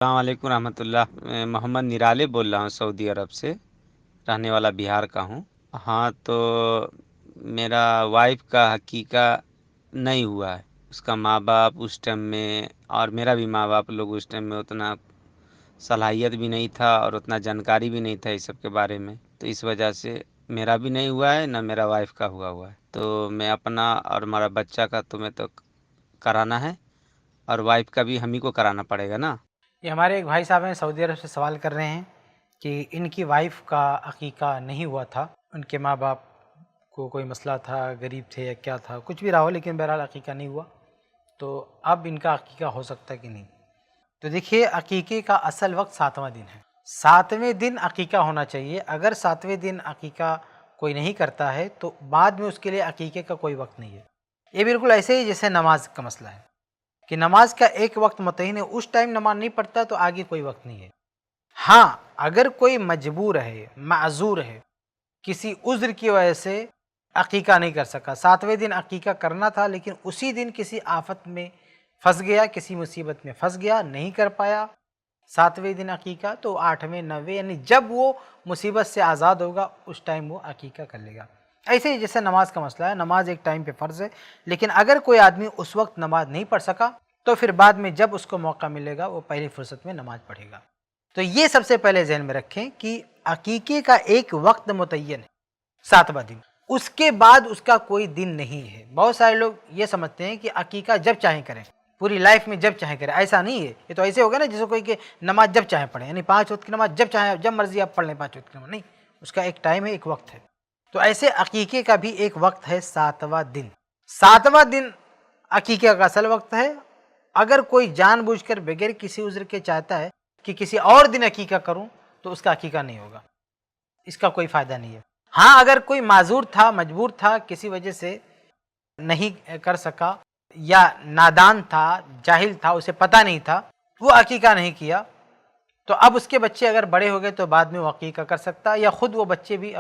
السلام علیکم رحمۃ اللہ، میں محمد نرالے بول رہا ہوں، سعودی عرب سے، رہنے والا بہار کا ہوں۔ ہاں تو میرا وائف کا حقیقہ نہیں ہوا ہے۔ اس کا ماں باپ اس ٹائم میں اور میرا بھی ماں باپ لوگ اس ٹائم میں اتنا صلاحیت بھی نہیں تھا اور اتنا جانکاری بھی نہیں تھا اس سب کے بارے میں، تو اس وجہ سے میرا بھی نہیں ہوا ہے، نہ میرا وائف کا ہوا ہے۔ تو میں اپنا اور ہمارا بچہ کا تمہیں تو کرانا ہے، اور وائف کا بھی ہم ہی کو کرانا پڑے گا نا۔ یہ ہمارے ایک بھائی صاحب ہیں سعودی عرب سے سوال کر رہے ہیں کہ ان کی وائف کا عقیقہ نہیں ہوا تھا، ان کے ماں باپ کو کوئی مسئلہ تھا، غریب تھے یا کیا تھا، کچھ بھی رہا ہو، لیکن بہرحال عقیقہ نہیں ہوا، تو اب ان کا عقیقہ ہو سکتا ہے کہ نہیں؟ تو دیکھیے، عقیقے کا اصل وقت 7واں دن ہے، 7ویں دن عقیقہ ہونا چاہیے۔ اگر 7ویں دن عقیقہ کوئی نہیں کرتا ہے تو بعد میں اس کے لیے عقیقے کا کوئی وقت نہیں ہے۔ یہ بالکل ایسے ہی جیسے نماز کا مسئلہ ہے کہ نماز کا ایک وقت متعین ہے، اس ٹائم نماز نہیں پڑھتا تو آگے کوئی وقت نہیں ہے۔ ہاں، اگر کوئی مجبور ہے، معذور ہے، کسی عذر کی وجہ سے عقیقہ نہیں کر سکا، 7ویں دن عقیقہ کرنا تھا لیکن اسی دن کسی آفت میں پھنس گیا، کسی مصیبت میں پھنس گیا، نہیں کر پایا 7ویں دن عقیقہ، تو 8ویں 9ویں یعنی جب وہ مصیبت سے آزاد ہوگا اس ٹائم وہ عقیقہ کر لے گا۔ ایسے ہی جیسے نماز کا مسئلہ ہے، نماز ایک ٹائم پہ فرض ہے، لیکن اگر کوئی آدمی اس وقت نماز نہیں پڑھ سکا تو پھر بعد میں جب اس کو موقع ملے گا وہ پہلی فرصت میں نماز پڑھے گا۔ تو یہ سب سے پہلے ذہن میں رکھیں کہ عقیقے کا ایک وقت متعین ہے، 7واں دن، اس کے بعد اس کا کوئی دن نہیں ہے۔ بہت سارے لوگ یہ سمجھتے ہیں کہ عقیقہ جب چاہیں کریں، پوری لائف میں جب چاہیں کریں، ایسا نہیں ہے۔ یہ تو ایسے ہوگا نا جیسے کوئی کہ نماز جب چاہیں پڑھیں، یعنی 5 وقت کی نماز جب چاہیں، جب مرضی آپ پڑھ لیں 5 وقت کی نماز، نہیں، اس کا ایک ٹائم ہے، ایک وقت ہے۔ تو ایسے عقیقے کا بھی ایک وقت ہے، 7واں دن۔ 7واں دن عقیقے کا اصل وقت ہے۔ اگر کوئی جان بوجھ کر بغیر کسی عذر کے چاہتا ہے کہ کسی اور دن عقیقہ کروں تو اس کا عقیقہ نہیں ہوگا، اس کا کوئی فائدہ نہیں ہے۔ ہاں، اگر کوئی معذور تھا، مجبور تھا، کسی وجہ سے نہیں کر سکا، یا نادان تھا، جاہل تھا، اسے پتہ نہیں تھا، وہ عقیقہ نہیں کیا، تو اب اس کے بچے اگر بڑے ہو گئے تو بعد میں وہ عقیقہ کر سکتا ہے، یا خود وہ بچے بھی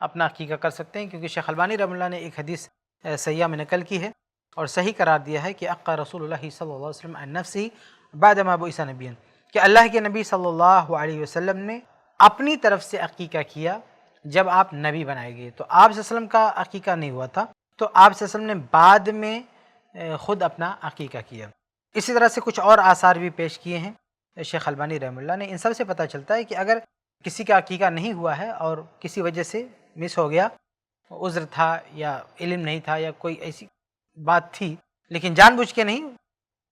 اپنا عقیقہ کر سکتے ہیں، کیونکہ شیخ البانی رحمہ اللہ نے ایک حدیث صحیحہ میں نقل کی ہے اور صحیح قرار دیا ہے کہ عقہ رسول اللہ صلی اللہ علیہ وسلم عن نفسہ بعد ما بعث نبیا، کہ اللہ کے نبی صلی اللہ علیہ وسلم نے اپنی طرف سے عقیقہ کیا جب آپ نبی بنائے گئے۔ تو آپ صلی اللہ علیہ وسلم کا عقیقہ نہیں ہوا تھا، تو آپ صلی اللہ علیہ وسلم نے بعد میں خود اپنا عقیقہ کیا۔ اسی طرح سے کچھ اور آثار بھی پیش کیے ہیں شیخ البانی رحمہ اللہ نے۔ ان سب سے پتہ چلتا ہے کہ اگر کسی کا عقیقہ نہیں ہوا ہے اور کسی وجہ سے مس ہو گیا، عذر تھا یا علم نہیں تھا یا کوئی ایسی بات تھی، لیکن جان بوجھ کے نہیں،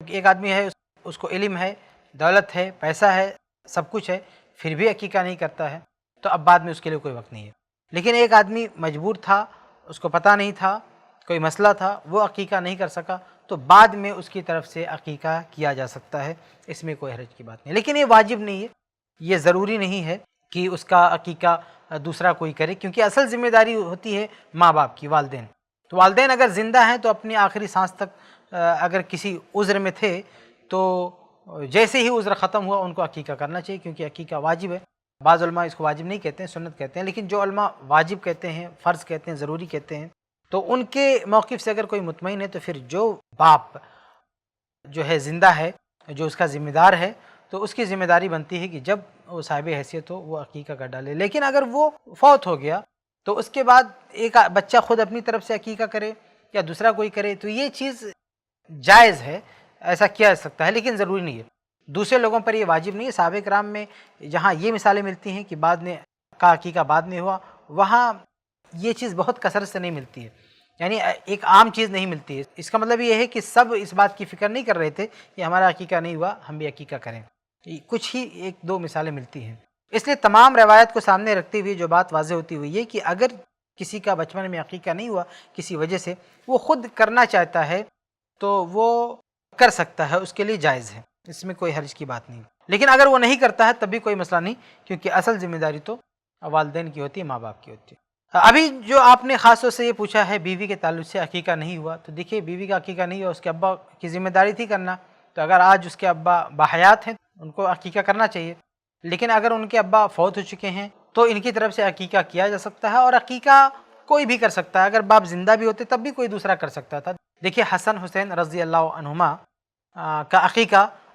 ایک آدمی ہے اس کو علم ہے، دولت ہے، پیسہ ہے، سب کچھ ہے، پھر بھی عقیقہ نہیں کرتا ہے، تو اب بعد میں اس کے لیے کوئی وقت نہیں ہے۔ لیکن ایک آدمی مجبور تھا، اس کو پتہ نہیں تھا، کوئی مسئلہ تھا، وہ عقیقہ نہیں کر سکا، تو بعد میں اس کی طرف سے عقیقہ کیا جا سکتا ہے، اس میں کوئی حرج کی بات نہیں۔ لیکن یہ واجب نہیں ہے، یہ ضروری نہیں ہے کہ اس کا عقیقہ دوسرا کوئی کرے، کیونکہ اصل ذمہ داری ہوتی ہے ماں باپ کی، والدین۔ تو والدین اگر زندہ ہیں تو اپنی آخری سانس تک اگر کسی عذر میں تھے تو جیسے ہی عذر ختم ہوا ان کو عقیقہ کرنا چاہیے، کیونکہ عقیقہ واجب ہے۔ بعض علماء اس کو واجب نہیں کہتے ہیں، سنت کہتے ہیں، لیکن جو علماء واجب کہتے ہیں، فرض کہتے ہیں، ضروری کہتے ہیں، تو ان کے موقف سے اگر کوئی مطمئن ہے تو پھر جو باپ جو ہے زندہ ہے، جو اس کا ذمہ دار ہے، تو اس کی ذمہ داری بنتی ہے کہ جب وہ صاحب حیثیت ہو وہ عقیقہ کر ڈالے۔ لیکن اگر وہ فوت ہو گیا تو اس کے بعد ایک بچہ خود اپنی طرف سے عقیقہ کرے یا دوسرا کوئی کرے تو یہ چیز جائز ہے، ایسا کیا جا سکتا ہے، لیکن ضروری نہیں ہے۔ دوسرے لوگوں پر یہ واجب نہیں ہے۔ صحابہ کرام میں جہاں یہ مثالیں ملتی ہیں کہ بعد میں کا عقیقہ بعد میں ہوا، وہاں یہ چیز بہت کثرت سے نہیں ملتی ہے، یعنی ایک عام چیز نہیں ملتی ہے۔ اس کا مطلب یہ ہے کہ سب اس بات کی فکر نہیں کر رہے تھے کہ ہمارا عقیقہ نہیں ہوا، ہم بھی عقیقہ کریں۔ کچھ ہی ایک دو مثالیں ملتی ہیں۔ اس لیے تمام روایت کو سامنے رکھتے ہوئے جو بات واضح ہوتی ہوئی یہ کہ اگر کسی کا بچپن میں عقیقہ نہیں ہوا کسی وجہ سے، وہ خود کرنا چاہتا ہے تو وہ کر سکتا ہے، اس کے لیے جائز ہے، اس میں کوئی حرج کی بات نہیں۔ لیکن اگر وہ نہیں کرتا ہے تب بھی کوئی مسئلہ نہیں، کیونکہ اصل ذمہ داری تو والدین کی ہوتی ہے، ماں باپ کی ہوتی ہے۔ ابھی جو آپ نے خاص طور سے یہ پوچھا ہے بیوی کے تعلق سے عقیقہ نہیں ہوا، تو دیکھیے بیوی کا عقیقہ نہیں ہوا، اس کے ابا کی ذمہ داری تھی کرنا، تو اگر آج اس کے ابا باحیات ہیں ان کو عقیقہ کرنا چاہیے۔ لیکن اگر ان کے ابا فوت ہو چکے ہیں تو ان کی طرف سے عقیقہ کیا جا سکتا ہے، اور عقیقہ کوئی بھی کر سکتا ہے، اگر باپ زندہ بھی ہوتے تب بھی کوئی دوسرا کر سکتا تھا۔ دیکھیے حسن حسین رضی اللہ عنہما کا عقیقہ